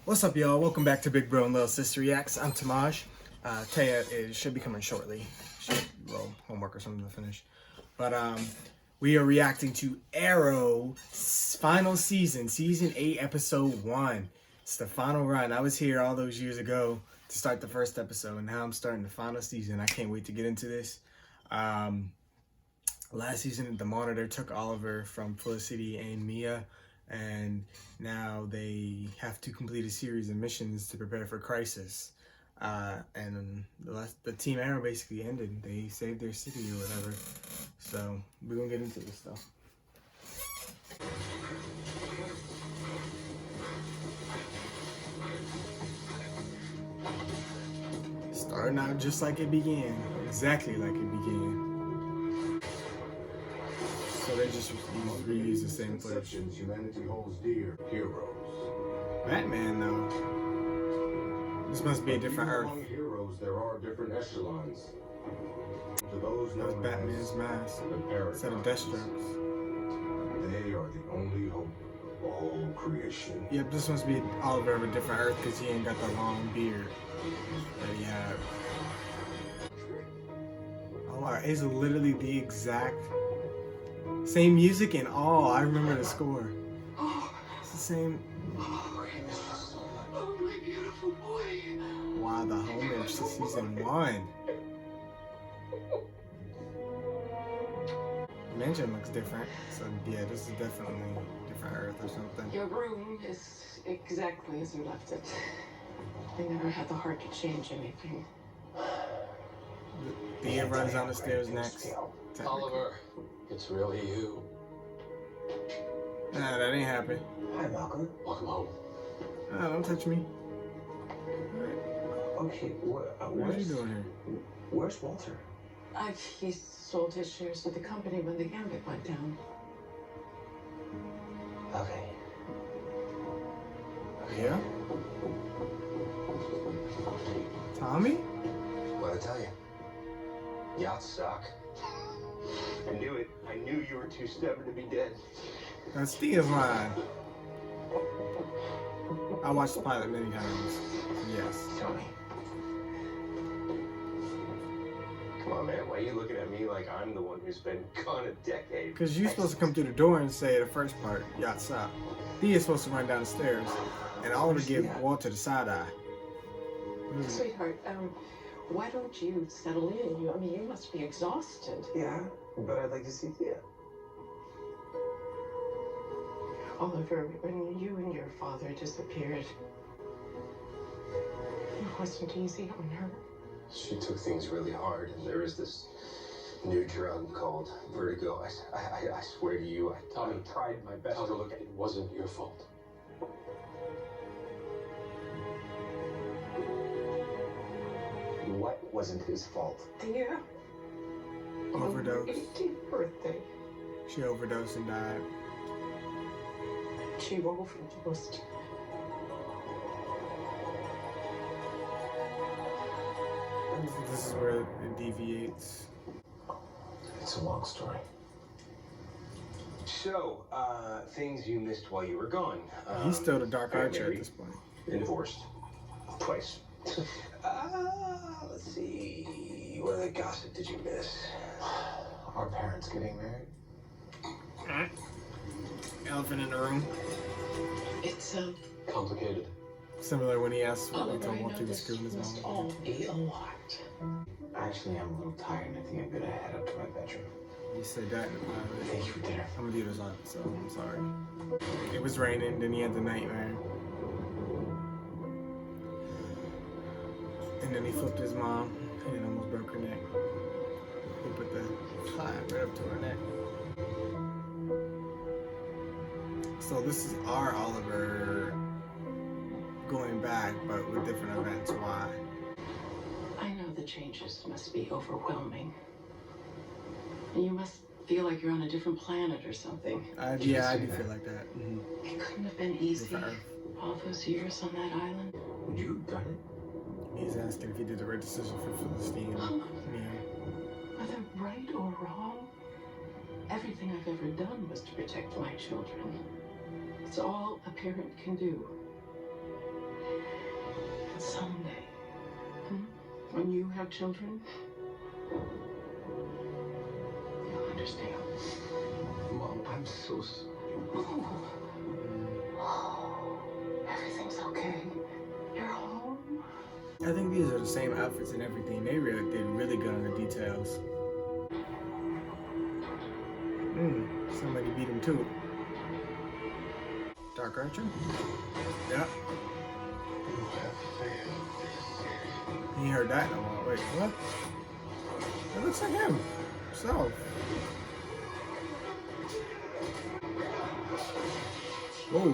What's up, y'all? Welcome back to Big Bro and Little Sister Reacts. I'm Tamaj. Taya it should be coming shortly. Homework or something to finish. But we are reacting to Arrow's final season, season 8, episode 1. It's the final run. I was here all those years ago to start the first episode, and now I'm starting the final season. I can't wait to get into this. Last season, the Monitor took Oliver from Felicity and Mia, and now they have to complete a series of missions to prepare for Crisis. And the Team Arrow basically ended. They saved their city or whatever. So we're gonna get into this stuff. Starting out just like it began, exactly like it began. So they just reuse the same footage. Humanity holds dear heroes. Batman, though. This must be a different Earth. Among heroes, there are different echelons. To those known Batman's mask. Instead of Deathstroke's. They are the only hope of all creation. Yep, this must be Oliver of a different Earth because he ain't got the long beard that he had. Oh wow, it's literally the exact same music and all. I remember the score. It's the same. Oh, my beautiful boy. Wow, the homage to season 1. The mansion looks different. So yeah, this is definitely different Earth or something. Your room is exactly as you left it. I never had the heart to change anything. Thea runs down the stairs next. Oliver, it's really you. Nah, that ain't happen. Hi, Malcolm. Welcome home. Nah, don't touch me. Okay, What are you doing here? Where's Walter? He sold his shares with the company when the Gambit went down. Okay. Yeah? Tommy? What'd I tell you? Yachts suck. I knew it. I knew you were too stubborn to be dead. That's Thea's line. I watched the pilot many times. Yes. Tommy. Come on, man. Why are you looking at me like I'm the one who's been gone a decade? Because you're supposed to come through the door and say the first part, yacht stop. Thea's supposed to run down the stairs, and Oliver give Walter the side eye. Sweetheart, why don't you settle in? You must be exhausted. Yeah, but I'd like to see Thea. Oliver, when you and your father disappeared, it wasn't easy on her. She took things really hard, and there is this new drug called vertigo. I swear to you, I tried my best to look at it. It wasn't your fault. What wasn't his fault? Thea? Overdose. 18th birthday. She overdosed and died. She overdosed. This is where it deviates. It's a long story. So, things you missed while you were gone. He's still the Dark Archer at this point. Been divorced. Twice. Let's see. What other gossip did you miss? Our parents getting married. Elephant in the room. It's Complicated. Similar when he asked what Oliver, he told I know Walter was this screwing his must mom. all be a lot. Actually, I'm a little tired and I think I'm gonna head up to my bedroom. He said that in the pilot. Thank you for dinner. I'm gonna do this on, so I'm sorry. It was raining, then he had the nightmare. And then he flipped his mom and almost broke her neck. He put the flag right up to her neck. So this is our Oliver going back, but with different events. Why? I know the changes must be overwhelming. And you must feel like you're on a different planet or something. Yeah, I do feel like that. It couldn't have been easy. Different Earth. All those years on that island. Would you have done it? He's asking if he did the right decision for Philistine. Whether right or wrong, everything I've ever done was to protect my children. It's all a parent can do. someday, when you have children, you'll understand. Mom, I'm so sorry. Everything's okay. You're home. I think these are the same outfits and everything. They did really good on the details. Somebody beat him too. Dark Archer? Yeah. You have failed. He heard that in a while. Wait, what? It looks like him. So. Whoa.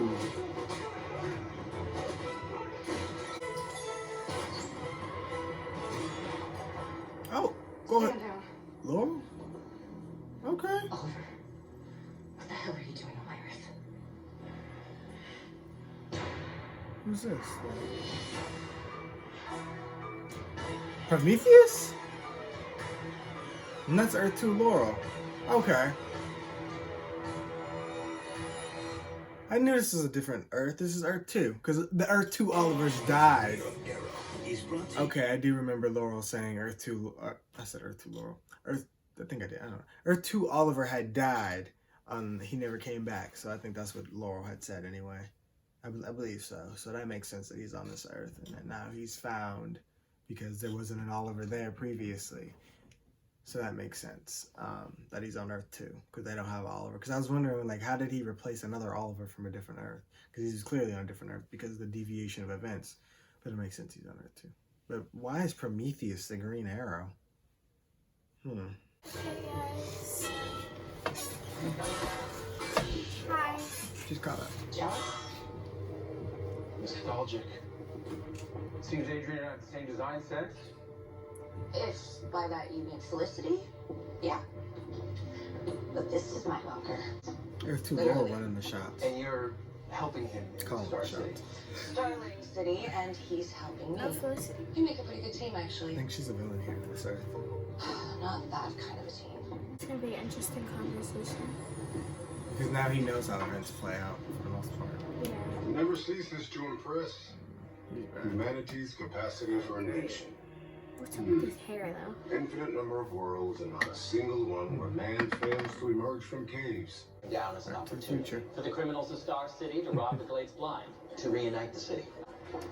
Oh, go ahead. Laurel? Okay. Oliver, what the hell are you doing on my Earth? Who's this? Prometheus? And that's Earth 2 Laurel. Okay. I knew this was a different Earth. This is Earth 2. Because the Earth 2 Olivers died. Okay, I do remember Laurel saying Earth 2... I said Earth 2 Laurel. I think I did. I don't know. Earth 2 Oliver had died. He never came back. So I think that's what Laurel had said anyway. I believe so. So that makes sense that he's on this Earth. And that now he's found because there wasn't an Oliver there previously. So that makes sense that he's on Earth 2 because they don't have Oliver. Because I was wondering, like, how did he replace another Oliver from a different Earth? Because he's clearly on a different Earth because of the deviation of events. But it makes sense he's on Earth 2. But why is Prometheus the Green Arrow? Hey guys. Hi. She's caught up. Jealous? Nostalgic. Seems Adrian and I have the same design sense. If by that you mean Felicity, yeah. But this is my bunker. Earth 2 Laurel running the shops. And you're helping him in Call Star it City. shots. Starling City, and he's helping me. Oh, Felicity. We make a pretty good team, I actually. think she's a villain here on this Earth. Not that kind of a team. It's gonna be an interesting conversation. Because now he knows how events play out for the most part. Yeah. Never ceases to impress. He's bad. Humanity's capacity for a nation. What's up with his hair though? Infinite number of worlds and not a single one where man fails to emerge from caves. Down as an Back to the opportunity future. for the criminals of Star City to rob the Glades blind, to reunite the city.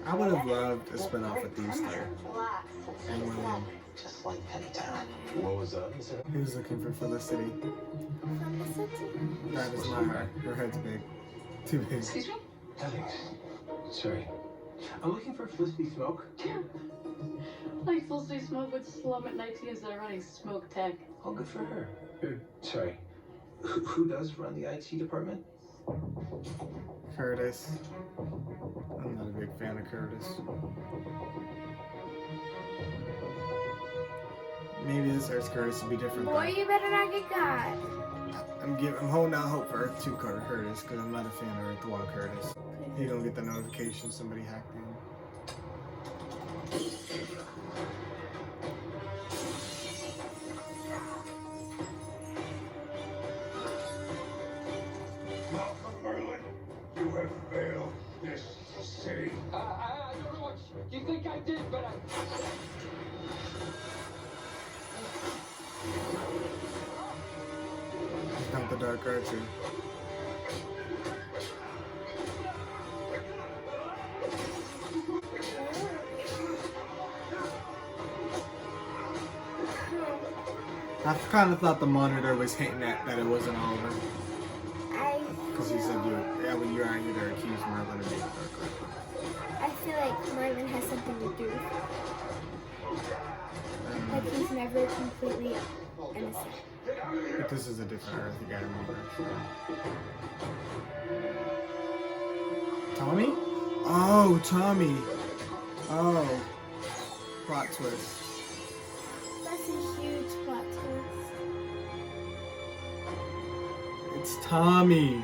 I would have loved a spin-off with these three. Relax. And William. Just like Pennytown. What was that? He was looking for Felicity. That is not her. Her head's big. Too big. Excuse me? Alex. Sorry. I'm looking for Felicity Smoke. Like Felicity Smoke would slum at 19 instead of running smoke tech. Oh, good for her. Sorry. Who does run the IT department? Curtis. I'm not a big fan of Curtis. Maybe this Earth's Curtis will be different. Boy, Though. you better not get got. I'm holding out hope for Earth 2 Curtis because I'm not a fan of Earth 1 Curtis. You don't get the notification somebody hacked in. Malcolm Merlin, you have failed this city. I don't know what you think I did, but I... It's not the Dark Archer. I kind of thought the monitor was hinting at that it wasn't Oliver. Because he said you're either accused Merlin or being the Dark Archer. I feel like Merlin has something to do with it. Like he's never completely innocent. But this is a different Earth, you gotta remember. Tommy? Oh, Tommy. Oh. Plot twist. That's a huge plot twist. It's Tommy.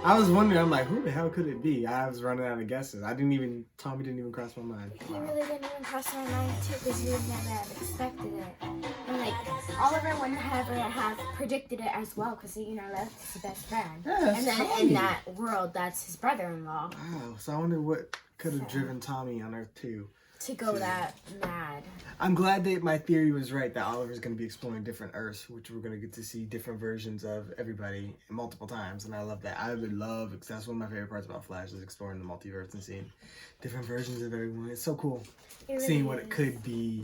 I was wondering, I'm like, who the hell could it be? I was running out of guesses. Tommy didn't even cross my mind. He really didn't even cross my mind too because you would never have expected it. And like like Oliver wouldn't have predicted it as well because that's his best friend. Yeah, And then Tommy. in that world, that's his brother-in-law. Wow. So I wonder what could have driven Tommy on Earth 2 To go that mad. I'm glad that my theory was right, that Oliver's going to be exploring different Earths, which we're going to get to see different versions of everybody multiple times, and I love that. I would love, because that's one of my favorite parts about Flash, is exploring the multiverse and seeing different versions of everyone. It's so cool. Really Seeing what is. it could be,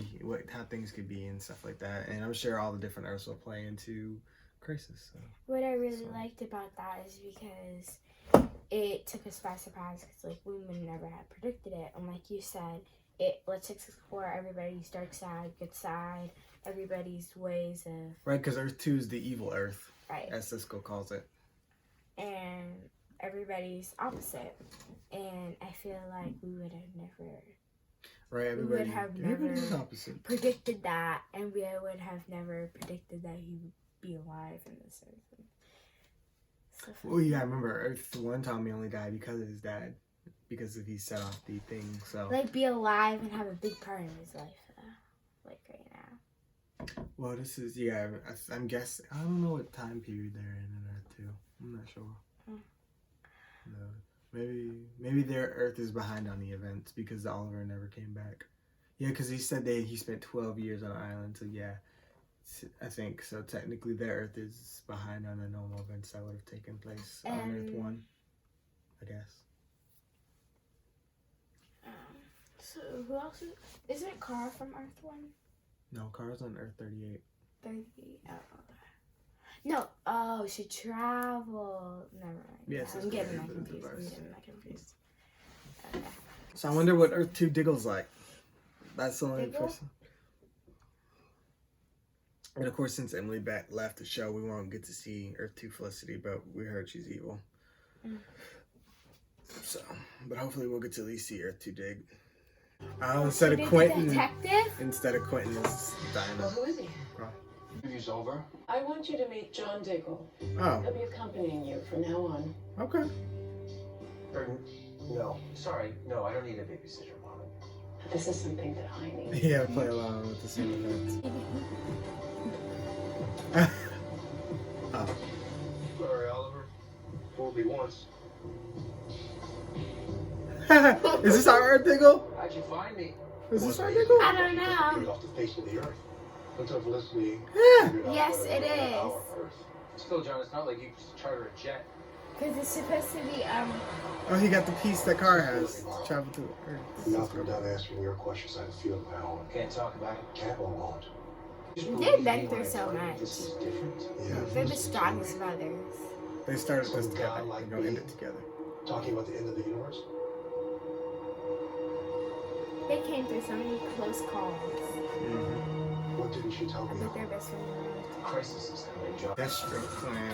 how things could be and stuff like that, and I'm sure all the different Earths will play into Crisis. So. What I really liked about that is because it took us by surprise, because like we would never have predicted it, and like you said, it lets us explore everybody's dark side, good side, everybody's ways of Right, because Earth 2 is the evil Earth, right, as Cisco calls it. and everybody's opposite. And I feel like we would have never Right, would have everybody's never opposite. predicted that, and we would have never predicted that he would be alive in this earth. And stuff like Well, you gotta remember, Earth 1 Tommy only died because of his dad. Because if he set off the thing, so. like be alive and have a big part in his life, like right now. Well, this is, yeah, I'm guessing, I don't know what time period they're in Earth 2. I'm not sure. No. Maybe their Earth is behind on the events because Oliver never came back. Yeah, because he said he spent 12 years on an island, so yeah. I think, so technically their Earth is behind on the normal events that would have taken place on Earth 1, I guess. So who else isn't Carl from Earth 1? No, Kara's on Earth 38. 30, no, oh, she traveled. Never mind. Yes, I'm getting that the confused. device. Okay. So I wonder what Earth 2 Diggle's like. That's the only Diggle? person. And of course, since Emily left the show, we won't get to see Earth 2 Felicity, but we heard she's evil. So, but hopefully we'll get to at least see Earth 2 Dig. Instead of Quentin, Detective? instead of Quentin, it's Well, Dinah. who is he? Interview's over. I want you to meet John Diggle. Oh, He'll be accompanying you from now on. okay. No. Sorry, no, I don't need a babysitter, Mom. This is something that I need. Yeah, play along with the same events. Oh. Sorry, Oliver. Fooled me once. Is this our Earth Diggle? How'd you find me? Is this our Diggle? I don't Disappeared know. off the face of the earth. Until Felicity Yeah. figured out Yes, what it was is. our Earth. Still, John, it's not like you could charter a jet. Because it's supposed to be, Oh, he got the piece that Car has. Travel to Earth. Now that I'm done answering your questions, I feel my own. Can't talk about it. Can't or won't. Just They've believe been me through when I so tell you much. This is different. Yeah. they're the strongest brothers. They started this Some together. guy They're like gonna me. end it together. Talking about the end of the universe? They came through so many close calls. What didn't she tell I me? think they're best friends. Crisis is coming, John. That's true. Plan.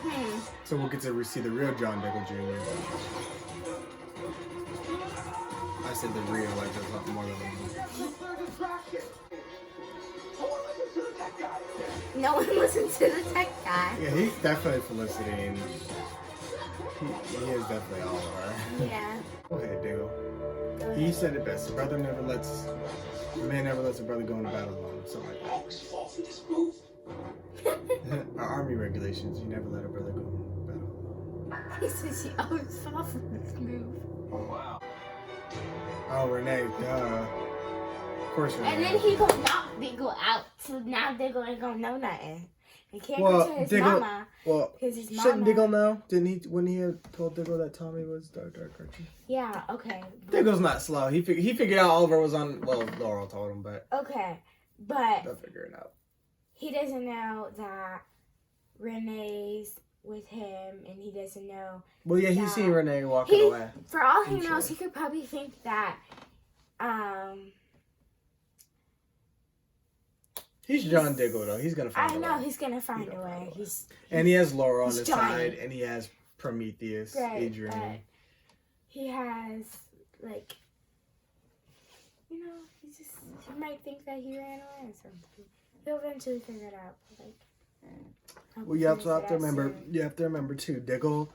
Hmm. So we'll get to see the real John Diggle Jr. I said the real, like there's nothing more than one. No one listened to the tech guy. Yeah, he's definitely Felicity, and he is definitely all of her. Yeah. Go ahead, Diggle. Go ahead. He said it best. A man never lets a brother go into battle alone. Something like that. Always fall for this move. Our army regulations, you never let a brother go into battle alone. He says he always fell for this move. Oh, wow. Oh, Renee, duh. Of course, Renee. And then he gonna knock Diggle out, so now Diggle ain't gonna know nothing. He can't Well, go to his Diggle- mama, Well, because his shouldn't mama... Diggle know? Wouldn't he have told Diggle that Tommy was Dark Archie? Yeah, okay. Diggle's not slow. He figured out Oliver was on. Well, Laurel told him, but Okay, but they'll figure it out. he doesn't know that Renee's with him, and he doesn't know... Well, yeah, Yeah. he's seen Renee walking He, away. for all he I'm knows, sure. he could probably think that, He's John Diggle though. He's gonna find I a know way. he's gonna find He's a gonna way. find a way. He's And he has Laura on He's his Johnny. side, and he has Prometheus, right, Adrian. but he has like, you know, he might think that he ran away or something. He'll eventually figure it out. But, like, Well, you also have to hopefully remember. that's soon. You have to remember too. Diggle.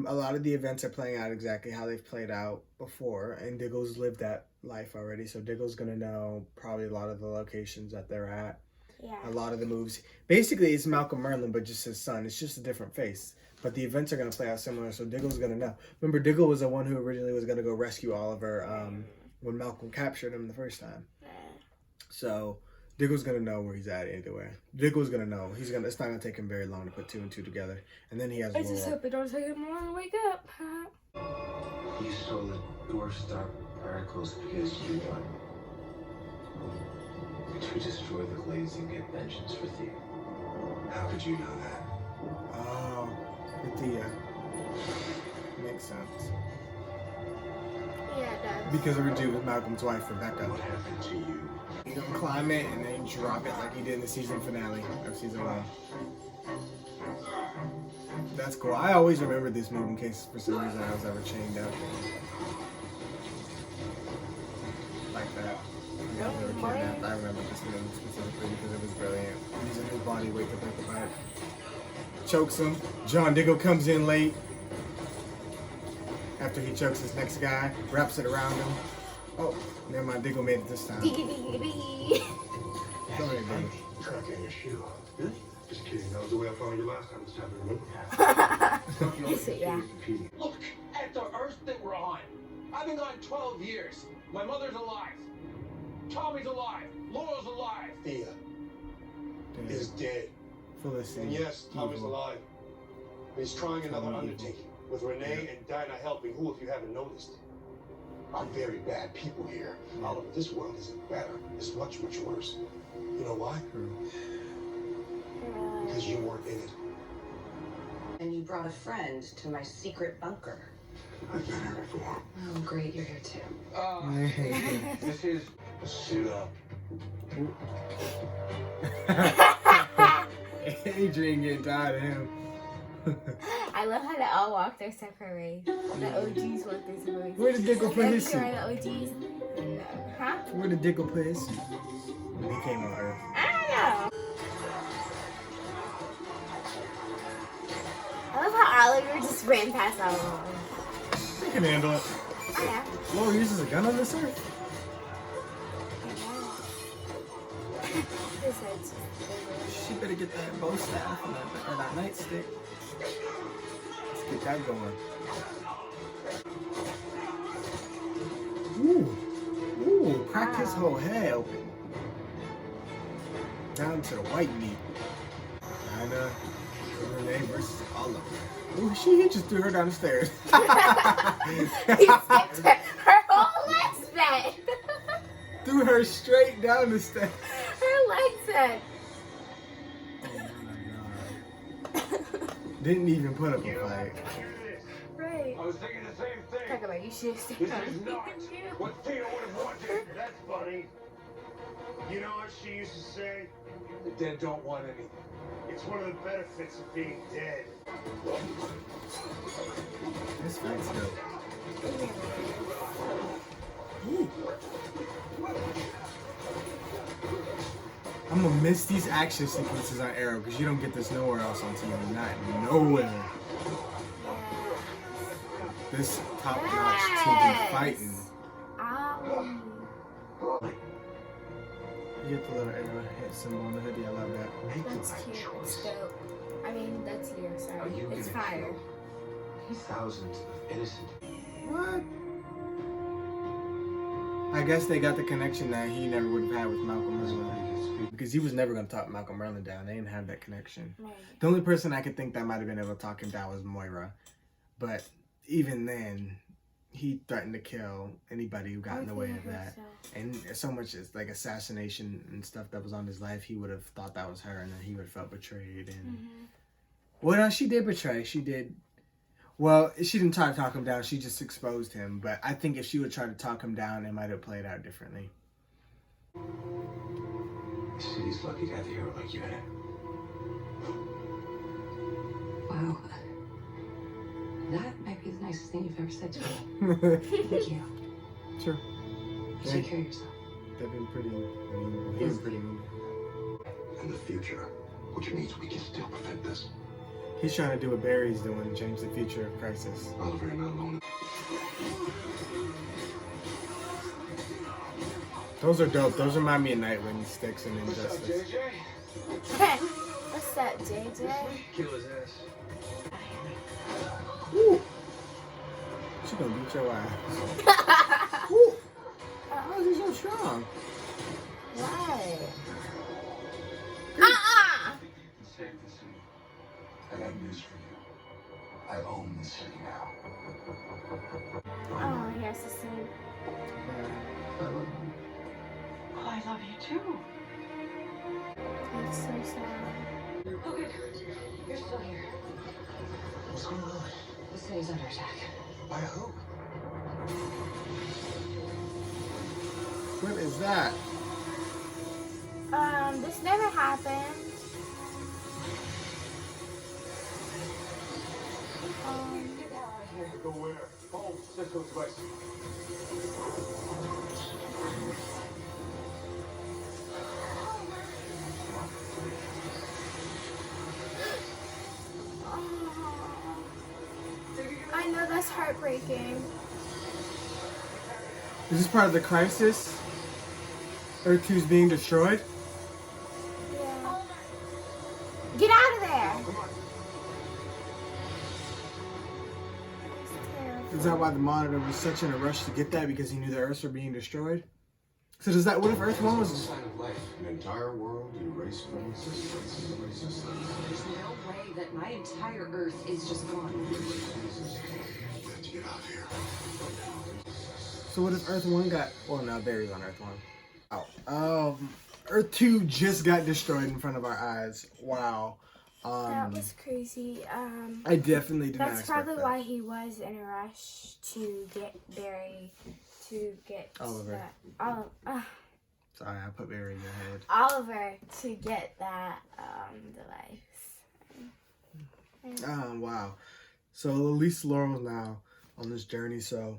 A lot of the events are playing out exactly how they've played out before, and Diggle's lived that life already. So Diggle's gonna know probably a lot of the locations that they're at, Yeah. a lot of the moves. Basically, it's Malcolm Merlin, but just his son. It's just a different face. But the events are going to play out similar, so Diggle's going to know. Remember, Diggle was the one who originally was going to go rescue Oliver when Malcolm captured him the first time. So Diggle's going to know where he's at either way. Diggle's going to know. It's not going to take him very long to put 2 and 2 together. And then he has I just hope it don't take him long to wake up. You stole the Dwarf Star particles because you want to destroy the Glades and get vengeance for Thea. How could you know that? Oh, with the makes sense. Yeah, it does. Because of her dude with Malcolm's wife, Rebecca. What happened to you? You don't climb it and then drop it like he did in the season finale of season 1. That's cool. I always remember this move in case for some reason I was ever chained up. Like that. I got never kidnapped. I remember this move specifically because it was brilliant. Using his body weight to break apart. Chokes him. John Diggle comes in late. After he chokes his next guy, wraps it around him. Oh, never mind. Diggle made it this time. Go ahead, Diggle. Crack in your shoe. Really? Just kidding. That was the way I found you last time. This time, remember? Yeah. Look at the earth that we're on. I've been gone 12 years. My mother's alive. Tommy's alive. Laurel's alive. Thea is dead. Felicity. And yes, Tommy's Evil. alive. He's trying another Tommy undertaking with Renee and Dinah helping, who, if you haven't noticed, are very bad people here. Oliver, this world isn't better. It's much, much worse. You know why? Because you weren't in it. And you brought a friend to my secret bunker. I've been here before. Oh, great, you're here too. This is Suit up. Adrian getting tired of him. I love how they all walk their separate ways. The OGs walk their separate ways. Where did Diggle put his suit? The OGs. Huh? Where did Diggle put his suit? When he came on Earth. I don't know. I love how Oliver just ran past all of them. He can handle it. I know. Laura uses a gun on this Earth? His head's She better get that bow staff or that nightstick. Let's get that going. Ooh. Ooh, cracked his whole head open. Down to the white meat. Dinah, Renee versus Oliver. Ooh, he just threw her down the stairs. He skipped her whole legs bent. Threw her straight down the stairs. Her legs bent. Oh my god. Didn't even put up a fight. Right. I was thinking the same thing. Talk about you should have This is not what Thea would have wanted. That's funny. You know what she used to say? The dead don't want anything. It's one of the benefits of being dead. This fight's dope. Ooh. I'm gonna miss these action sequences on Arrow because you don't get this nowhere else on TV. Not nowhere. This top-notch TV fighting. You get the little arrow hit symbol on the hoodie. I love that. That's cute. It's dope. I mean, that's you. Are Sorry. you It's gonna fire. kill thousands of innocent? What? I guess they got the connection that he never would have had with Malcolm Merlin. Because he was never going to talk Malcolm Merlin down. They didn't have that connection. Right. The only person I could think that might have been able to talk him down was Moira. But even then, he threatened to kill anybody who got in the way of that. And so much as like assassination and stuff that was on his life, he would have thought that was her, and then he would have felt betrayed. And well, no, she did betray. She did. Well, she didn't try to talk him down. She just exposed him. But I think if she would try to talk him down, it might have played out differently. The city's lucky to have a hero like you in it. Wow. That might be the nicest thing you've ever said to me. Thank you. Sure. Take care of yourself. They've been pretty mean. He was pretty mean. In the future, which means we can still prevent this. He's trying to do what Barry's doing, change the future of Crisis. Oliver, you're not alone. Those are dope. Those remind me of Nightwing, Sticks, and What's up, Injustice. JJ? What's up, JJ? Kill his ass. Woo. She gonna beat your ass. Woo. How is he so strong? Why? Save the city. I got news for you. I own the city now. Oh, he has to sing. Oh, I love you too. It's so sad. Oh, good. You're still here. What's going on? The city's under attack. By who? What is that? This never happened. Get the hell out of here. Go where? Home. Central device. I know that's heartbreaking. Is this part of the crisis? Earth 2's being destroyed? Yeah. Get out of there! It's terrible. Is that why the Monitor was such in a rush to get that, because he knew the Earths were being destroyed? So does that, what if Earth 1 was... Sign of life. An entire world erased from existence. There's no way that my entire Earth is just gone. We have to get out of here. So what if Earth 1 got... Well, no, Barry's on Earth 1. Oh. Earth 2 just got destroyed in front of our eyes. Wow. That was crazy. I definitely did not That's expect probably that. why he was in a rush to get Barry, to get Oliver. that. Sorry, I put Barry in your head. Oliver to get that device. Wow. So at least Laurel's now on this journey, so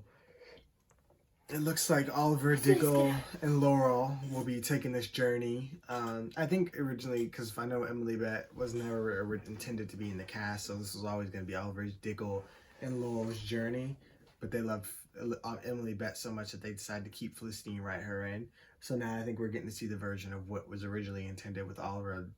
it looks like Oliver, Diggle, and Laurel will be taking this journey. I think originally, because I know Emily Bett was never intended to be in the cast, so this was always going to be Oliver's, Diggle, and Laurel's journey. But they loved Emily Bett so much that they decided to keep Felicity and write her in. So now I think we're getting to see the version of what was originally intended with Oliver,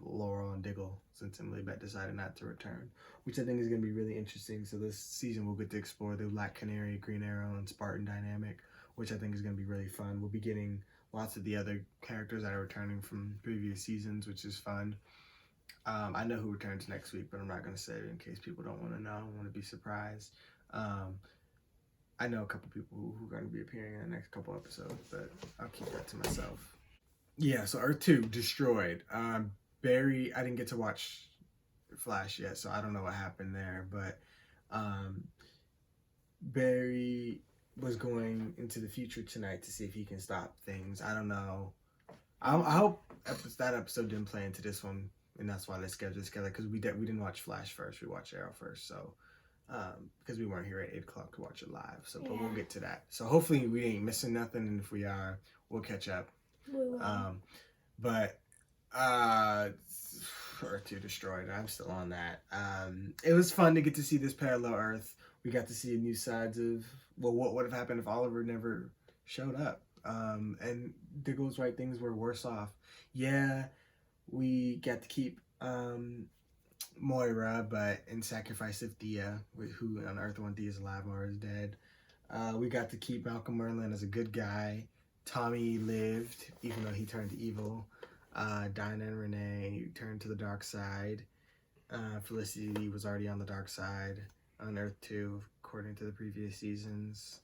Laurel, and Diggle, since Emily Bett decided not to return, which I think is going to be really interesting. So this season we'll get to explore the Black Canary, Green Arrow, and Spartan dynamic, which I think is going to be really fun. We'll be getting lots of the other characters that are returning from previous seasons, which is fun. I know who returns next week, but I'm not going to say it in case people don't want to know. I want to be surprised. I know a couple people who are going to be appearing in the next couple episodes, but I'll keep that to myself. Yeah, so Earth 2, destroyed. Barry, I didn't get to watch Flash yet, so I don't know what happened there, but Barry was going into the future tonight to see if he can stop things. I don't know. I hope that episode didn't play into this one, and that's why they scheduled it together, because we didn't watch Flash first, we watched Arrow first, so because we weren't here at 8 o'clock to watch it live, so but we'll get to that. So hopefully we ain't missing nothing, and if we are, we'll catch up. But Earth 2 destroyed. I'm still on that. It was fun to get to see this parallel Earth. We got to see new sides of what would have happened if Oliver never showed up. And Diggle's right, things were worse off. Yeah, we got to keep Moira, but in sacrifice of Thea, who on Earth 1 Thea's alive, Moira's dead. We got to keep Malcolm Merlin as a good guy. Tommy lived, even though he turned evil. Dinah and Renee turned to the dark side. Felicity was already on the dark side on Earth 2, according to the previous seasons.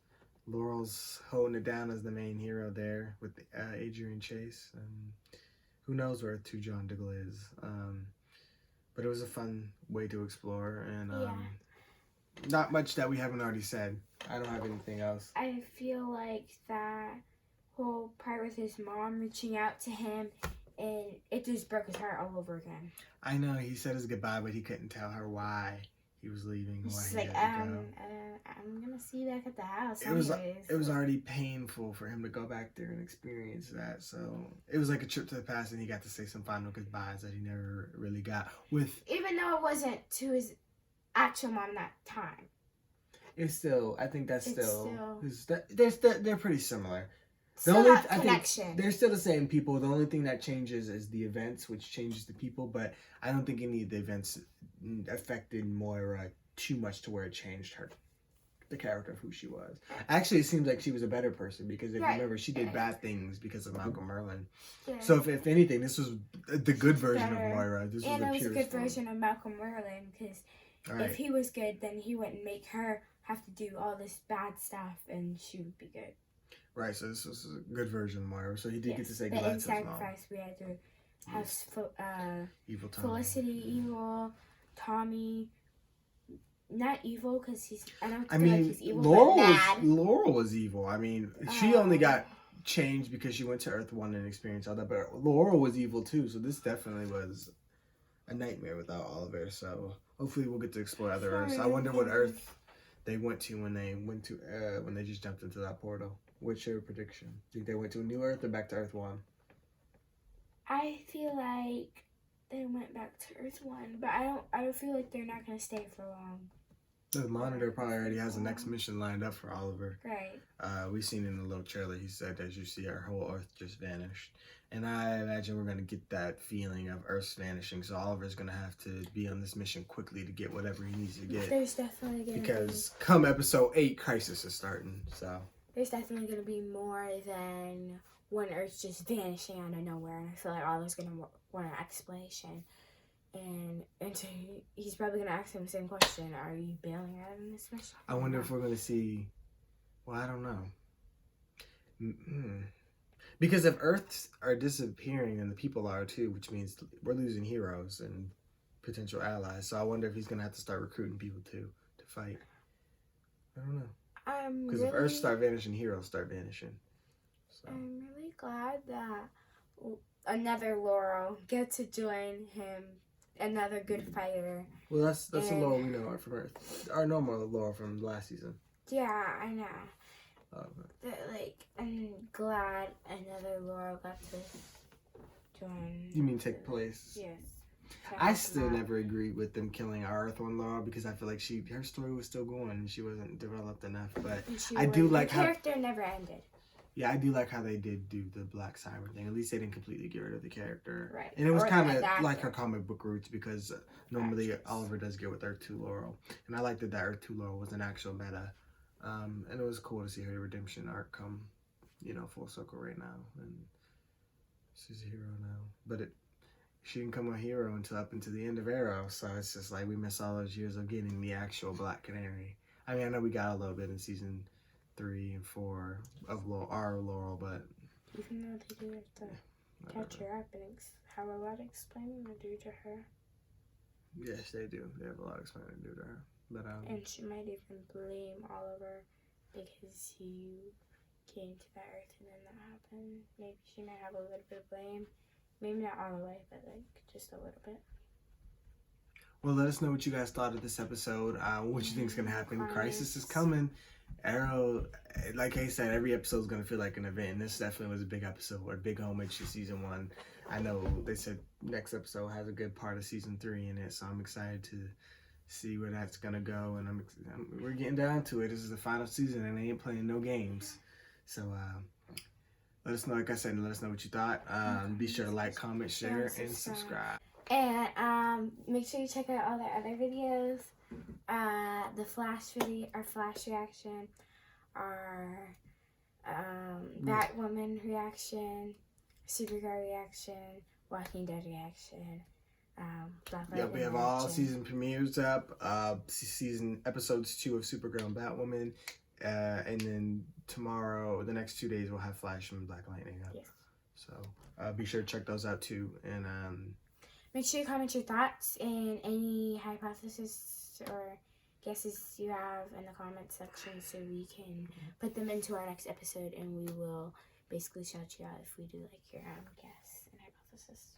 Laurel's holding it down as the main hero there with Adrian Chase. Who knows where Earth 2 John Diggle is. But it was a fun way to explore, and not much that we haven't already said. I don't have anything else. I feel like that whole part with his mom reaching out to him, and it just broke his heart all over again. I know, he said his goodbye, but he couldn't tell her why he was leaving. Why He's he like, had to go. I'm gonna see you back at the house. It was already painful for him to go back there and experience that. So it was like a trip to the past, and he got to say some final goodbyes that he never really got with. Even though it wasn't to his actual mom that time. It's still, I think that's It's they're pretty similar. Still only have connection. they're still the same people. The only thing that changes is the events, which changes the people. But I don't think any of the events affected Moira too much to where it changed her, the character of who she was. Actually, it seems like she was a better person because if you remember, she did bad things because of Malcolm Merlin. Yeah. So if anything, this was the good version of Moira. This was the purest good version of Malcolm Merlin because if he was good, then he wouldn't make her have to do all this bad stuff, and she would be good. Right. So this was a good version of Moira. So he did get to say goodbye to his mom. The sacrifice we had to have evil Tommy. Felicity, evil Tommy. Not evil because I don't feel like he's evil. Laurel was evil. I mean, she only got changed because she went to Earth 1 and experienced all that. But Laurel was evil too. So this definitely was a nightmare without Oliver. So hopefully we'll get to explore other Earths. I wonder what Earth they went to when they just jumped into that portal. What's your prediction? Think they went to a new Earth or back to Earth 1? I feel like they went back to Earth 1, but I don't feel like they're not gonna stay for long. The Monitor probably already has the next mission lined up for Oliver. Right. We seen in the little trailer, he said, as you see, our whole Earth just vanished. And I imagine we're going to get that feeling of Earth's vanishing. So Oliver's going to have to be on this mission quickly to get whatever he needs to get. There's definitely going to Because come episode 8, Crisis is starting. So there's definitely going to be more than one Earth just vanishing out of nowhere. And I feel like Oliver's going to want an explanation. And so he's probably going to ask him the same question. Are you bailing out of this mission? I wonder if we're going to see... Well, I don't know. Because if Earths are disappearing and the people are too, which means we're losing heroes and potential allies. So I wonder if he's going to have to start recruiting people too to fight. I don't know. Because if Earths start vanishing, heroes start vanishing. So. I'm really glad that another Laurel gets to join him. Another good fighter. Well, that's the Laurel we know from Earth. Our normal Laurel from last season. Yeah, I know. But, I'm glad another Laurel got to join. You mean take place? Yes. I still never agreed with them killing our Earth 1 Laurel because I feel like her story was still going and she wasn't developed enough. But I do like her character never ended. Yeah, I do like how they did do the Black Siren thing. At least they didn't completely get rid of the character. Right. And it was kind of like her comic book roots because normally Oliver does get with Earth 2 Laurel. And I liked that Earth 2 Laurel was an actual meta. And it was cool to see her redemption arc come, full circle right now. And she's a hero now. But she didn't come a hero until up until the end of Arrow. So it's just like we miss all those years of getting the actual Black Canary. I mean, I know we got a little bit in season 3 and 4 of our Laurel, but even though they do have to catch her up and have a lot of explaining to do to her. Yes, they do. They have a lot of explaining to do to her. But and she might even blame Oliver because he came to that Earth and then that happened. Maybe she might have a little bit of blame. Maybe not all the way, but just a little bit. Well, let us know what you guys thought of this episode. What you think is going to happen. Crisis is coming. Arrow, like I said, every episode is going to feel like an event. And this definitely was a big episode, or a big homage to season 1. I know they said next episode has a good part of season 3 in it, so I'm excited to see where that's going to go. And we're getting down to it. This is the final season, and they ain't playing no games. So let us know, like I said, let us know what you thought. Be sure to like, comment, share, and subscribe. And make sure you check out all the other videos. The Flash video, our Flash reaction, our Batwoman reaction, Supergirl reaction, Walking Dead reaction. We have all season premieres up. Season episodes 2 of Supergirl and Batwoman. And then tomorrow, the next 2 days, we'll have Flash and Black Lightning up. Yes. So be sure to check those out too. And make sure you comment your thoughts and any hypotheses or guesses you have in the comment section so we can put them into our next episode, and we will basically shout you out if we do like your guess and hypothesis.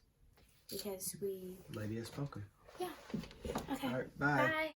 Because we... Lady has spoken. Yeah. Okay. All right, bye. Bye.